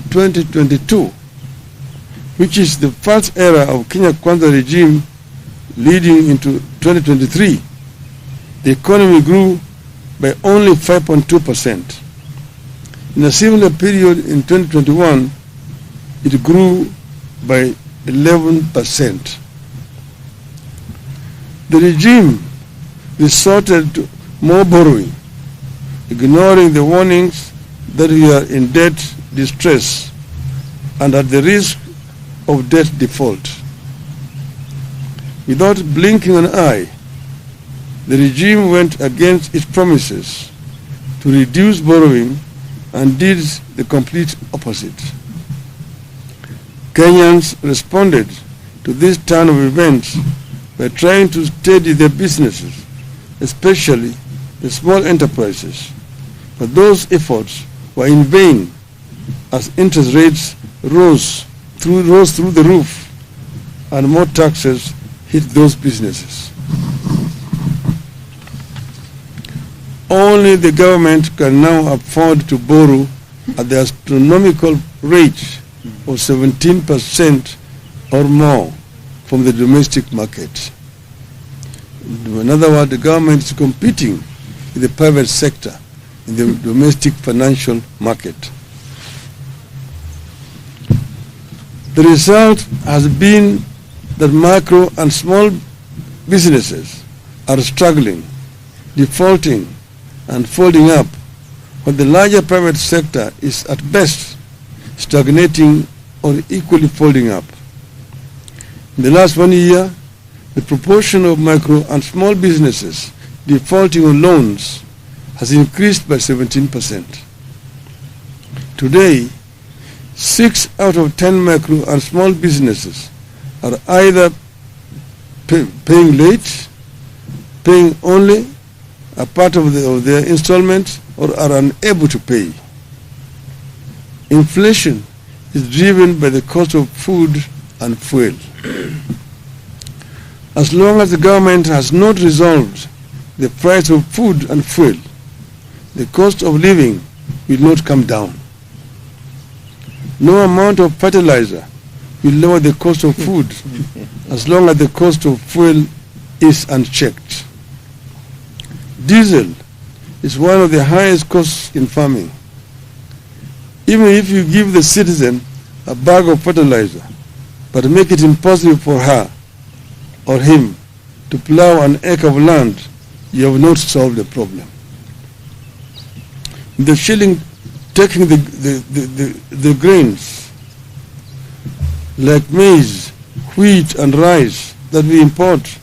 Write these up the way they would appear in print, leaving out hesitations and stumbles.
2022, which is the first era of Kenya Kwanza regime leading into 2023, the economy grew by only 5.2%. In a similar period in 2021, it grew by 11%. The regime resorted to more borrowing, ignoring the warnings that we are in debt distress and at the risk of debt default. Without blinking an eye, the regime went against its promises to reduce borrowing and did the complete opposite. Kenyans responded to this turn of events by trying to steady their businesses, especially the small enterprises. But those efforts were in vain as interest rates rose through the roof and more taxes hit those businesses. Only the government can now afford to borrow at the astronomical rate of 17% or more from the domestic market. In other words, the government is competing with the private sector in the domestic financial market. The result has been that micro and small businesses are struggling, defaulting, and folding up, while the larger private sector is at best stagnating or equally folding up. In the last 1 year, the proportion of micro and small businesses defaulting on loans has increased by 17%. Today, 6 out of 10 micro and small businesses are either paying late, paying only a part of their installments, or are unable to pay. Inflation is driven by the cost of food and fuel. As long as the government has not resolved the price of food and fuel, the cost of living will not come down. No amount of fertilizer will lower the cost of food as long as the cost of fuel is unchecked. Diesel is one of the highest costs in farming. Even if you give the citizen a bag of fertilizer, but make it impossible for her or him to plow an acre of land, you have not solved the problem. The shilling taking the grains like maize, wheat, and rice that we import,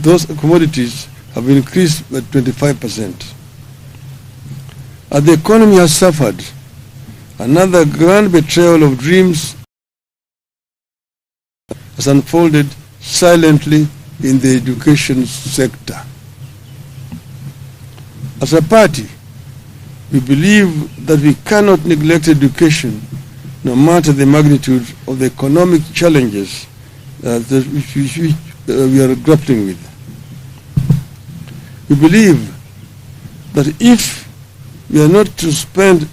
those commodities have increased by 25%. As the economy has suffered, another grand betrayal of dreams has unfolded silently in the education sector. As a party, we believe that we cannot neglect education no matter the magnitude of the economic challenges which we are grappling with. We believe that if we are not to spend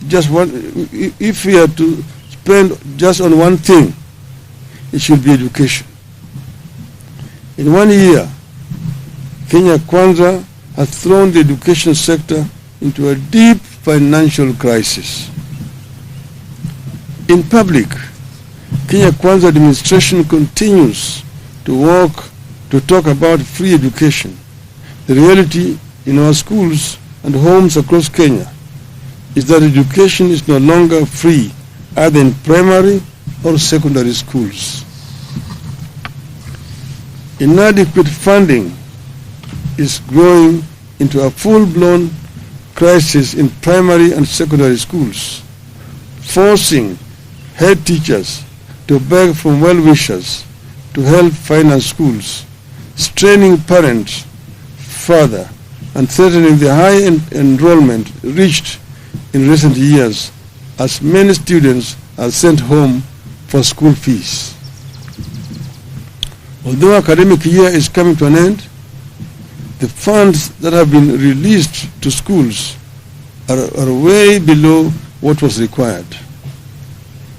just if we are to spend just on one thing, it should be education. In 1 year, Kenya Kwanza has thrown the education sector into a deep financial crisis. In public, Kenya Kwanza administration continues to talk about free education. The reality in our schools and homes across Kenya is that education is no longer free, either in primary or secondary schools. Inadequate funding is growing into a full-blown crisis in primary and secondary schools, forcing head teachers to beg from well-wishers to help finance schools, straining parents further, and threatening the high enrollment reached in recent years as many students are sent home for school fees. Although academic year is coming to an end, the funds that have been released to schools are way below what was required.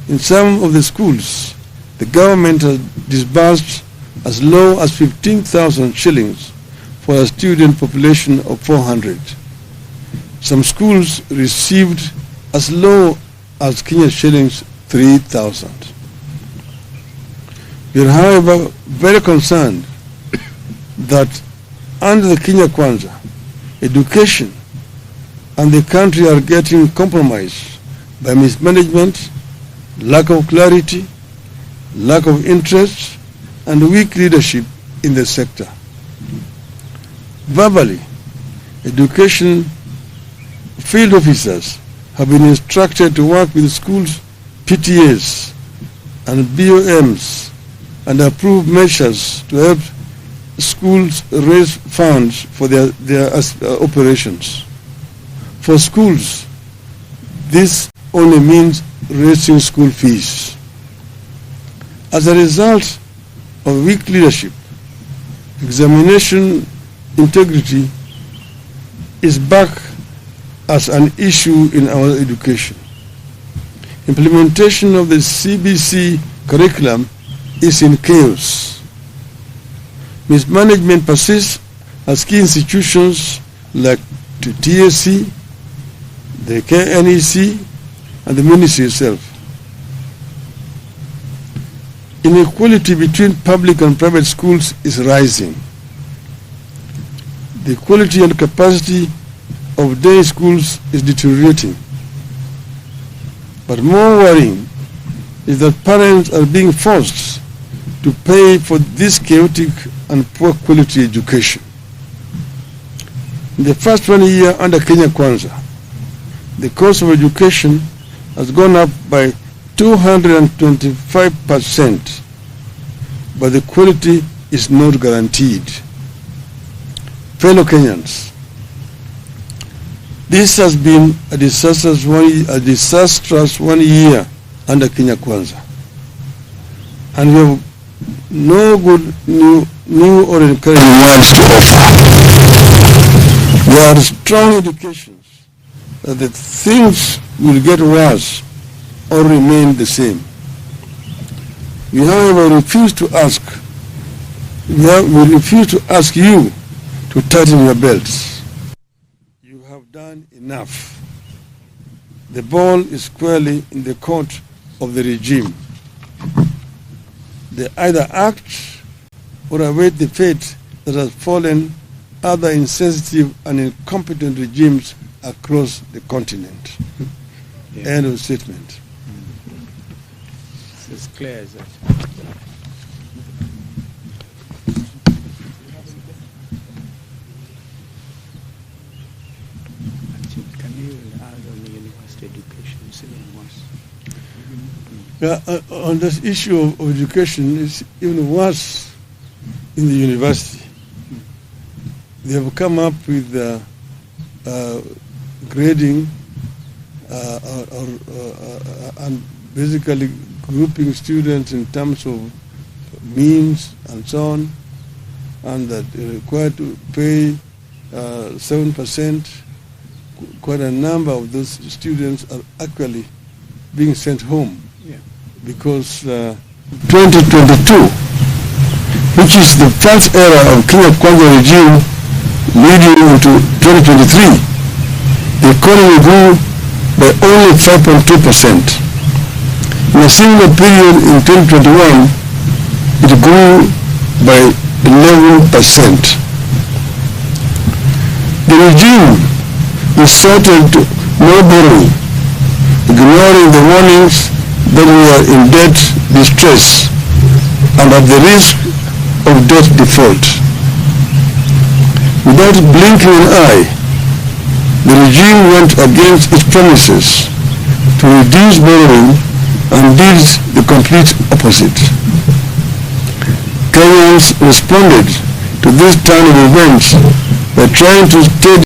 In some of the schools, the government has disbursed as low as 15,000 shillings for a student population of 400. Some schools received as low as Kenya shillings 3,000. We are, however, very concerned that under the Kenya Kwanza, education and the country are getting compromised by mismanagement, lack of clarity, lack of interest, and weak leadership in the sector. Verbally, education field officers have been instructed to work with schools, PTAs, and BOMs and approve measures to help schools raise funds for their operations. For schools, this only means raising school fees. As a result of weak leadership, examination integrity is back as an issue in our education. Implementation of the CBC curriculum is in chaos. Mismanagement persists as key institutions like the TSC, the KNEC, and the ministry itself. Inequality between public and private schools is rising. The quality and capacity of day schools is deteriorating. But more worrying is that parents are being forced to pay for this chaotic and poor quality education. In the first 1 year under Kenya Kwanza, the cost of education has gone up by 225%, but the quality is not guaranteed. Fellow Kenyans, this has been a disastrous 1 year under Kenya Kwanza, and we have no good new or encouraging words to offer. There are strong indications that the things will get worse or remain the same. We, however, refuse to ask you to tighten your belts. You have done enough. The ball is squarely in the court of the regime. They either act or await the fate that has fallen other insensitive and incompetent regimes across the continent. Yeah. End of statement. It's as clear as that. Can you add on the university education? It's even worse. On this issue of education, it's even worse in the university. They have come up with grading and basically grouping students in terms of means and so on, and that they're required to pay 7%. Quite a number of those students are actually being sent home, because 2022, which is the first era of Kenya Kwanza regime leading into 2023, the economy grew by only 5.2%. In a similar period in 2021, it grew by 11%. The regime resorted to no borrowing, ignoring the warnings that we are in debt distress and at the risk of debt default. Without blinking an eye, the regime went against its promises to reduce borrowing and did the complete opposite. Kenyans responded to this turn of events by trying to steady